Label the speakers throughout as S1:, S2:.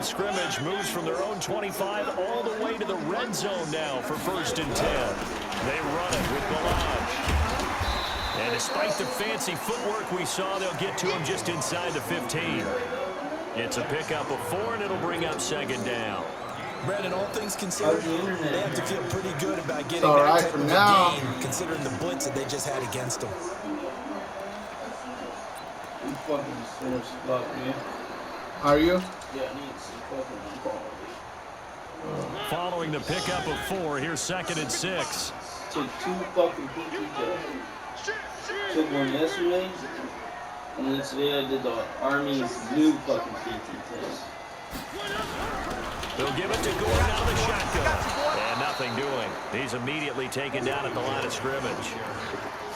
S1: of scrimmage moves from their own 25 all the way to the red zone now for 1st and 10. They run it with Balaj. And despite the fancy footwork we saw, they'll get to him just inside the 15. It's a pickup of 4, and it'll bring up 2nd down.
S2: Brandon, all things considered, they have to feel pretty good about getting that type of a gain, considering the blitz that they just had against them.
S3: You fucking sore as fuck, man.
S4: Are you?
S3: Yeah, I need some fucking quality.
S1: Following the pickup of 4, here's 2nd and 6.
S3: Took 2 fucking PT tests. Took one yesterday, and then today I did the Army's new fucking PT test.
S1: They'll give it to Gordon out of the shotgun. And nothing doing. He's immediately taken down at the line of scrimmage.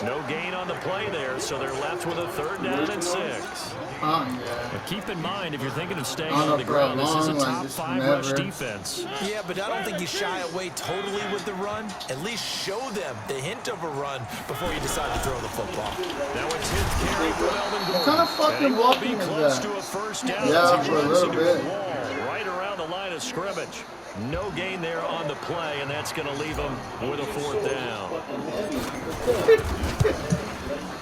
S1: No gain on the play there, so they're left with a 3rd down and 6. But keep in mind, if you're thinking of staying on the ground, this is a top 5 rush defense.
S2: Yeah, but I don't think you shy away totally with the run. At least show them the hint of a run before you decide to throw the football.
S1: Now it's his carry for Melvin Gordon.
S4: What kind of fucking walking is
S1: close
S4: that?
S1: to a 1st down.
S4: Yeah,
S1: as he
S4: for a
S1: runs
S4: little
S1: into
S4: bit.
S1: a wall right around the line of scrimmage. No gain there on the play, and that's going to leave him with a 4th down.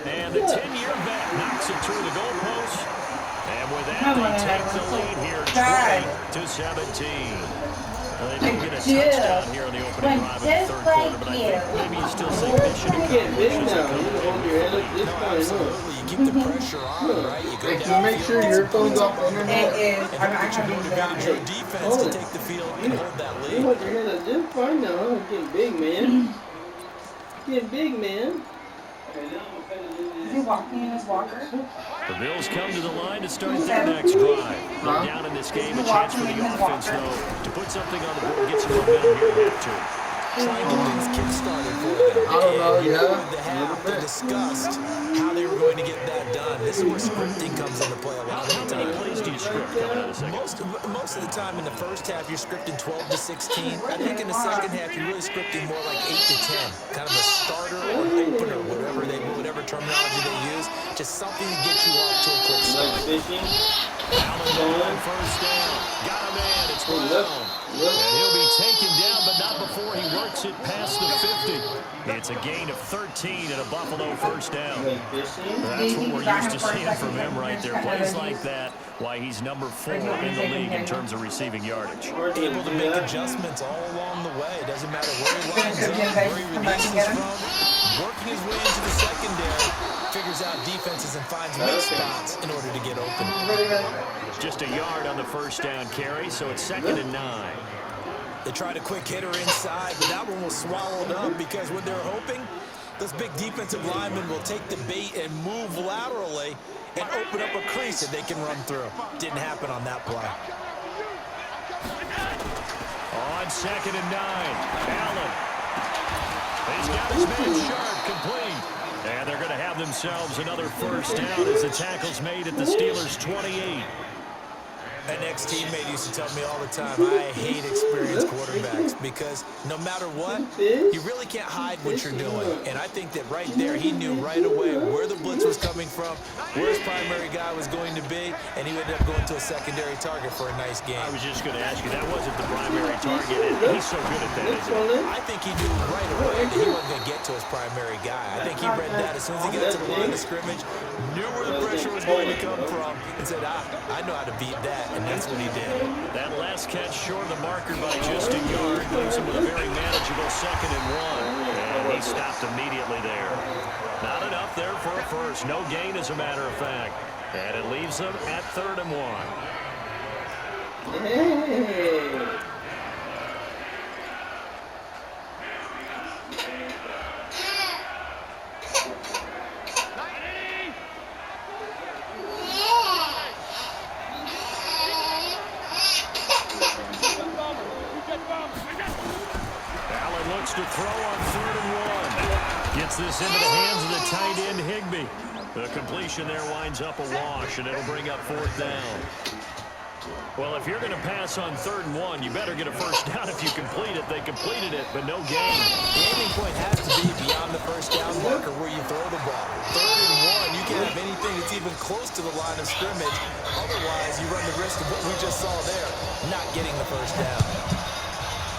S1: And the 10-year vet knocks it through the goalpost. And with that, they take the lead here 20-17. They didn't get a touchdown here on the opening drive of the 3rd quarter, but I think maybe you still say they should have
S3: Get big now. You hold your head up this time,
S2: Absolutely. You keep the pressure on, right? You go
S4: Hey, can you make sure your phone's off the internet?
S5: It is.
S2: And then you motivated your defense to take the field and hold that
S3: You
S2: lead.
S3: hold your head up just fine now. I'm getting big, man. Getting big, man.
S5: Is he walking in his walker?
S1: The Bills come to the line to start their next drive. They're down in this game, a chance for the offense, though, to put something on the board, get some momentum here at 2.
S2: Try and get things kick-started for them.
S4: I don't know,
S2: And you
S4: yeah.
S2: They have discussed how they were going to get that done. This is where scripting comes into play a lot of
S1: How
S2: the
S1: many
S2: time.
S1: plays do you script coming out of the second?
S2: Most of the time in the first half, you're scripting 12 to 16. I think in the second half, you're really scripting more like 8 to 10. Kind of a starter or an opener, whatever terminology they use. Just something to get you off to a quick start.
S3: Like fishing.
S1: Allen on 1st down. Got a man. It's Brown. And he'll be taken down, but not before he works it past the 50. It's a gain of 13 and a Buffalo 1st down.
S3: Like fishing.
S1: That's what we're used to seeing from him right there. Plays like that, why he's number 4 in the league in terms of receiving yardage.
S2: Able to make adjustments all along the way. It doesn't matter where he lines up, where he releases from. Working his way into the secondary, figures out defenses and finds weak spots in order to get open.
S1: Just a yard on the 1st down carry, so it's 2nd and 9.
S2: They tried a quick hitter inside, but that one was swallowed up because what they're hoping, those big defensive linemen will take the bait and move laterally and open up a crease that they can run through. Didn't happen on that play.
S1: On 2nd and 9, Allen. He's got his man sharp, complete. And they're going to have themselves another 1st down as the tackle's made at the Steelers' 28.
S2: An ex-teammate used to tell me all the time, I hate experienced quarterbacks because no matter what, you really can't hide what you're doing. And I think that right there, he knew right away where the blitz was coming from, where his primary guy was going to be, and he ended up going to a secondary target for a nice game.
S1: I was just going to ask you, that wasn't the primary target, and he's so good at that, isn't he?
S2: I think he knew right away that he wasn't going to get to his primary guy. I think he read that as soon as he got to the line of scrimmage, knew where the pressure was going to come from, and said, I know how to beat that. And that's what he did.
S1: That last catch short of the marker by just a yard leaves him with a very manageable 2nd and 1. And he stopped immediately there. Not enough there for a first. No gain, as a matter of fact. And it leaves them at 3rd and 1.
S3: Hey.
S1: To throw on 3rd and 1. Gets this into the hands of the tight end, Higbee. The completion there winds up a wash, and it'll bring up 4th down. Well, if you're going to pass on 3rd and 1, you better get a 1st down if you complete it. They completed it, but no gain.
S2: The aiming point has to be beyond the 1st down marker where you throw the ball. 3rd and 1, you can't have anything that's even close to the line of scrimmage. Otherwise, you run the risk of what we just saw there. getting the first down.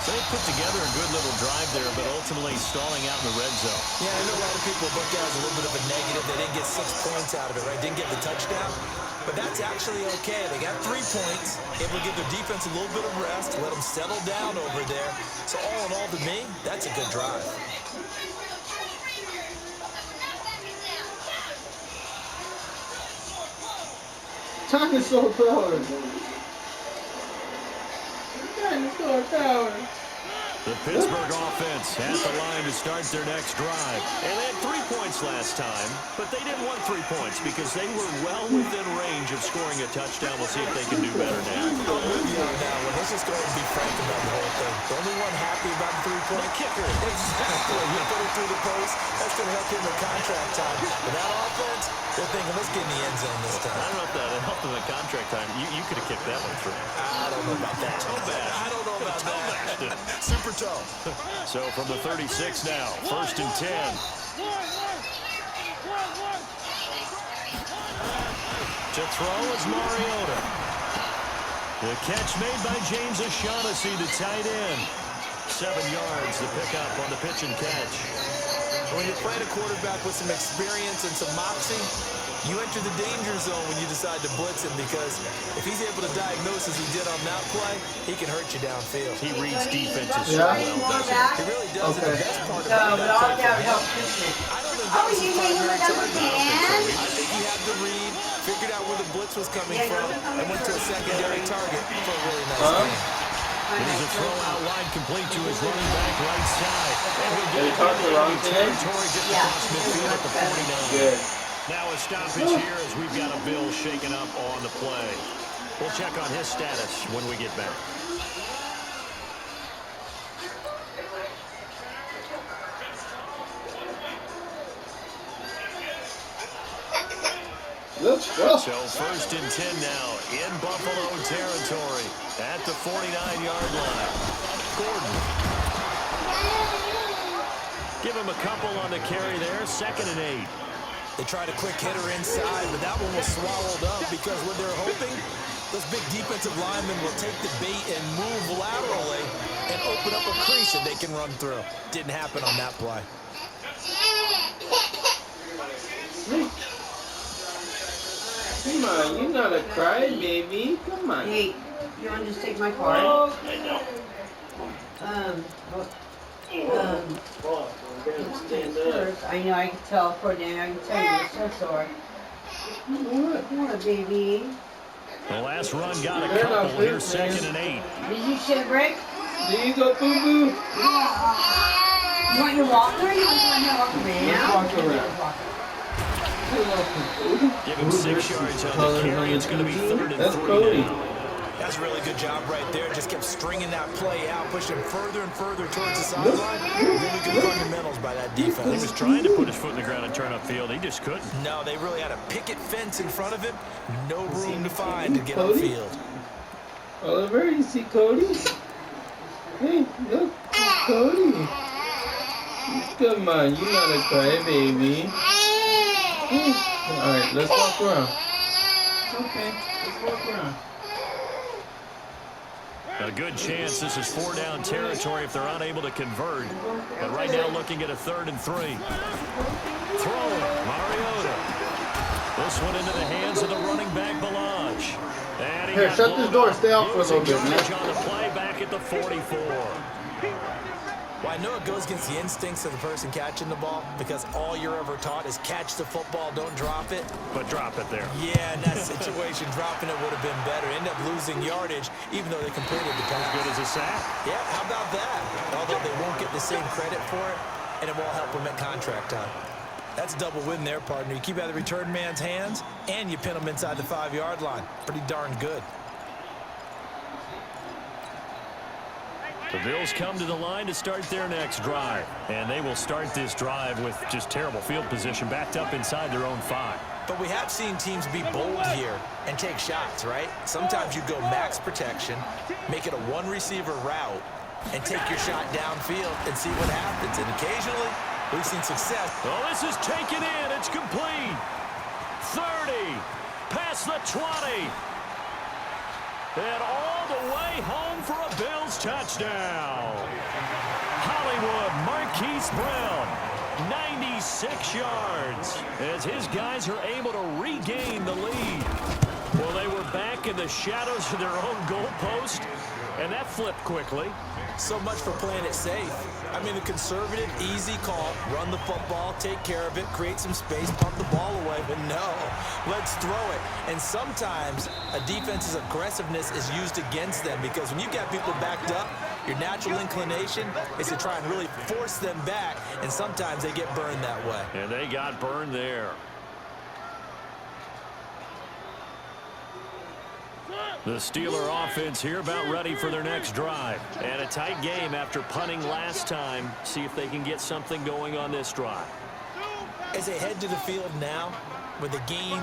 S1: So they put together a good little drive there, but ultimately stalling out in the red zone.
S2: Yeah, I know a lot of people look at it as a little bit of a negative. They didn't get 6 points out of it, right? Didn't get the touchdown. But that's actually okay. They got 3 points, able to give their defense a little bit of rest, let them settle down over there. So all in all, to me, that's a good drive.
S3: Dinosaur power. Dinosaur power.
S1: The Pittsburgh offense at the line to start their next drive. And they had 3 points last time, but they didn't want 3 points because they were well within range of scoring a touchdown. We'll see if they can do better now.
S2: I'm with you on that one. Let's just go ahead and be frank about the whole thing. The only one happy about the 3-point kicker. Exactly. You put it through the post. That's going to help him in contract time. But that offense, they're thinking, let's get in the end zone this time.
S1: I don't know if that helped them in contract time. You could have kicked that one through.
S2: I don't know about that. I don't know about that. Super toe.
S1: So from the 36 now, 1st and 10. To throw is Mariota. The catch made by James O'Shaughnessy, the tight end. 7 yards, the pickup on the pitch and catch.
S2: When you're playing a quarterback with some experience and some moxie, you enter the danger zone when you decide to blitz him, because if he's able to diagnose as he did on that play, he can hurt you downfield.
S1: He reads defenses so well, doesn't he?
S2: He really does.
S4: Okay.
S2: And the best part
S5: No,
S2: about
S5: but
S2: that
S5: all
S2: play
S5: that
S2: for him,
S5: helps me.
S2: I don't think that was his primary target. I think he had the read, figured out where the blitz was coming from, and went to a secondary target for a really nice game.
S1: There's a throw out wide complete to his running back right side. And we get
S3: Did he talk the wrong thing?
S1: territory just across midfield at the 49.
S3: Good.
S1: Now a stoppage here as we've got a Bill shaken up on the play. We'll check on his status when we get back.
S3: Let's go.
S1: So 1st and 10 now in Buffalo territory at the 49-yard line. Gordon. Give him a couple on the carry there. 2nd and 8.
S2: They tried a quick hitter inside, but that one was swallowed up because what they're hoping, those big defensive linemen will take the bait and move laterally and open up a crease that they can run through. Didn't happen on that play.
S3: Come on, you're not a crybaby. Come on.
S5: Hey, you want to just take my card? I know, I can tell for Dan, I can tell you're so sore. What, baby?
S1: The last run got a couple here, 2nd and 8.
S5: Did you shit a brick?
S3: There you go, boo-boo.
S5: You want your walker? You want your walker now?
S3: Walk around.
S1: Give him 6 yards on the carry. It's going to be 3rd and 3
S3: Cody.
S1: now.
S2: That's a really good job right there. Just kept stringing that play out, pushing him further and further towards the sideline. Really good fundamentals by that defense.
S1: He was trying to put his foot in the ground and turn upfield. He just couldn't.
S2: No, they really had a picket fence in front of him. No room to find to get upfield.
S3: Oliver, you see Cody? Hey, look, it's Cody. Come on, you're not a crybaby. Alright, let's walk around. Okay, let's walk around.
S1: A good chance this is 4-down territory if they're unable to convert. But right now looking at a 3rd and 3. Throwing, Mariota. This one into the hands of the running back, Balaj. And he
S4: Here,
S1: got
S4: shut this door.
S1: blown
S4: Stay out
S1: up.
S4: for a little bit,
S1: Yardage
S4: man.
S1: on the play back at the 44.
S2: Well, I know it goes against the instincts of the person catching the ball, because all you're ever taught is catch the football, don't drop it.
S1: But drop it there.
S2: Yeah, in that situation, dropping it would have been better. End up losing yardage, even though they completed the pass.
S1: Good as a sack.
S2: Yeah, how about that? Although they won't get the same credit for it, and it won't help them at contract time. That's a double win there, partner. You keep out of the return man's hands, and you pin them inside the 5-yard line. Pretty darn good.
S1: The Bills come to the line to start their next drive. And they will start this drive with just terrible field position, backed up inside their own 5.
S2: But we have seen teams be bold here and take shots, right? Sometimes you go max protection, make it a one-receiver route, and take your shot downfield and see what happens. And occasionally, we've seen success.
S1: Oh, this is taken in. It's complete. 30. Past the 20. And all the way home for a Bills touchdown. Hollywood Marquise Brown, 96 yards, as his guys are able to regain the lead. Well, they were back in the shadows of their own goalpost, and that flipped quickly.
S2: So much for playing it safe. I mean, the conservative, easy call, run the football, take care of it, create some space, pump the ball away. But no, let's throw it. And sometimes a defense's aggressiveness is used against them because when you've got people backed up, your natural inclination is to try and really force them back, and sometimes they get burned that way.
S1: And they got burned there. The Steeler offense here about ready for their next drive. And a tight game after punting last time. See if they can get something going on this drive.
S2: As they head to the field now, with the game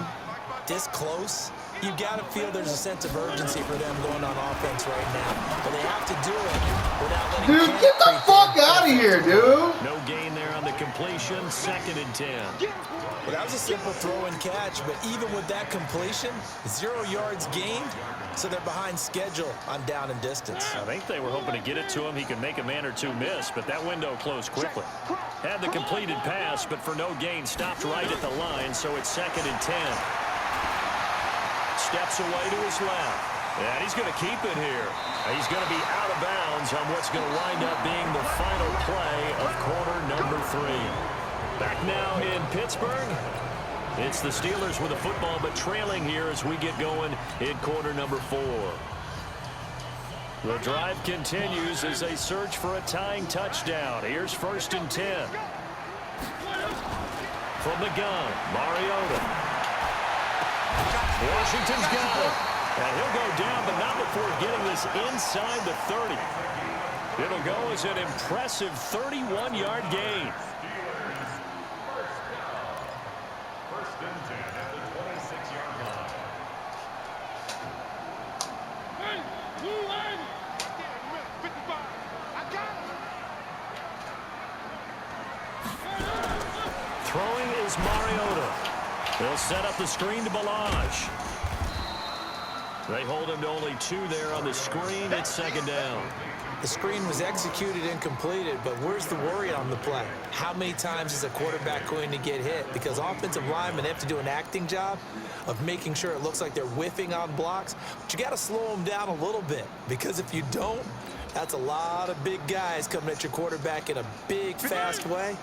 S2: this close, you've got to feel there's a sense of urgency for them going on offense right now. But they have to do it without letting
S4: Dude, get the fuck out of here, dude.
S1: No gain there on the completion. 2nd and 10.
S2: Well, that was a simple throw and catch, but even with that completion, 0 yards gained, so they're behind schedule on down and distance.
S1: I think they were hoping to get it to him. He could make a man or two miss, but that window closed quickly. Had the completed pass, but for no gain, stopped right at the line, so it's 2nd and 10. Steps away to his left. And he's going to keep it here. He's going to be out of bounds on what's going to wind up being the final play of quarter number 3. Back now in Pittsburgh. It's the Steelers with the football, but trailing here as we get going in quarter number 4. The drive continues as they search for a tying touchdown. Here's 1st and 10. From the gun, Mariota. Washington's got it. And he'll go down, but not before getting this inside the 30. It'll go as an impressive 31-yard gain. Throwing is Mariota. They'll set up the screen to Balaj. They hold him to only 2 there on the screen. It's 2nd down.
S2: The screen was executed and completed, but where's the worry on the play? How many times is a quarterback going to get hit? Because offensive linemen have to do an acting job of making sure it looks like they're whiffing on blocks. But you got to slow them down a little bit, because if you don't, that's a lot of big guys coming at your quarterback in a big, fast way.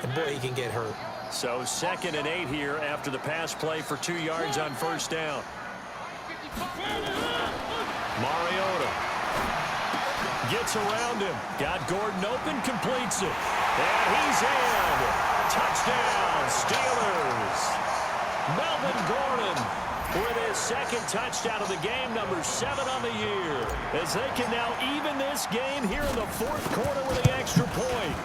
S2: And, boy, he can get hurt.
S1: So 2nd and 8 here after the pass play for 2 yards on 1st down. Mariota gets around him. Got Gordon open, completes it. And he's in. Touchdown, Steelers. Melvin Gordon with his 2nd touchdown of the game, number 7 on the year, as they can now even this game here in the 4th quarter with the extra point.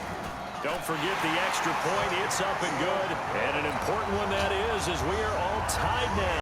S1: Don't forget the extra point. It's up and good. And an important one that is, as we are all tied now.